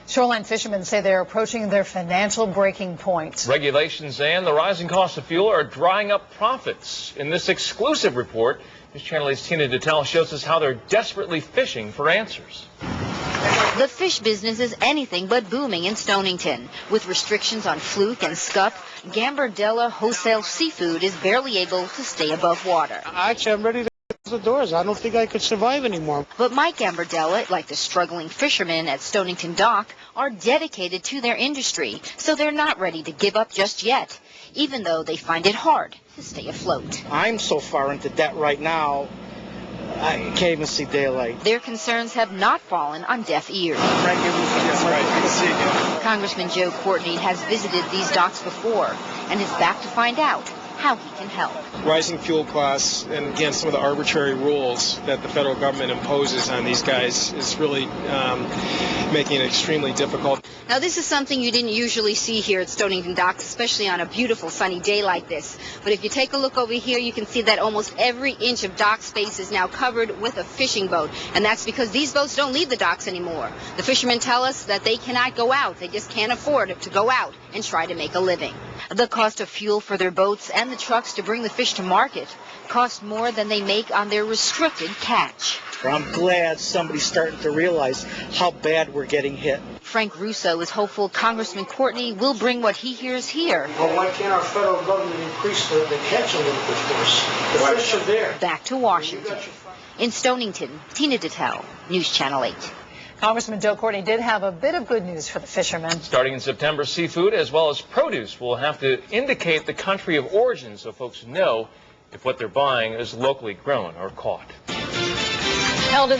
Shoreline fishermen say they're approaching their financial breaking point. Regulations and the rising cost of fuel are drying up profits. In this exclusive report, News Channel 8's Tina Detel shows us how they're desperately fishing for answers. The fish business is anything but booming in Stonington. With restrictions on fluke and scup, Gambardella Wholesale Seafood is barely able to stay above water. Actually, I'm ready to close the doors. I don't think I could survive anymore. But Mike Gambardella, like the struggling fishermen at Stonington Dock, are dedicated to their industry, so they're not ready to give up just yet, even though they find it hard to stay afloat. I'm so far into debt right now, I can't even see daylight. Their concerns have not fallen on deaf ears. Yes, right. Good to see you. Congressman Courtney has visited these docks before and is back to find out how he can help. Rising fuel costs and, again, some of the arbitrary rules that the federal government imposes on these guys is really making it extremely difficult. Now, this is something you didn't usually see here at Stonington Docks, especially on a beautiful sunny day like this. But if you take a look over here, you can see that almost every inch of dock space is now covered with a fishing boat. And that's because these boats don't leave the docks anymore. The fishermen tell us that they cannot go out. They just can't afford to go out and try to make a living. The cost of fuel for their boats and the trucks to bring the fish to market cost more than they make on their restricted catch. I'm glad somebody's starting to realize how bad we're getting hit. Frank Russo is hopeful Congressman Courtney will bring what he hears here. Well, why can't our federal government increase the catch a little bit for us? The fish are there. Back to Washington. In Stonington, Tina Detel, News Channel 8. Congressman Courtney did have a bit of good news for the fishermen. Starting in September, seafood as well as produce will have to indicate the country of origin so folks know if what they're buying is locally grown or caught. Held in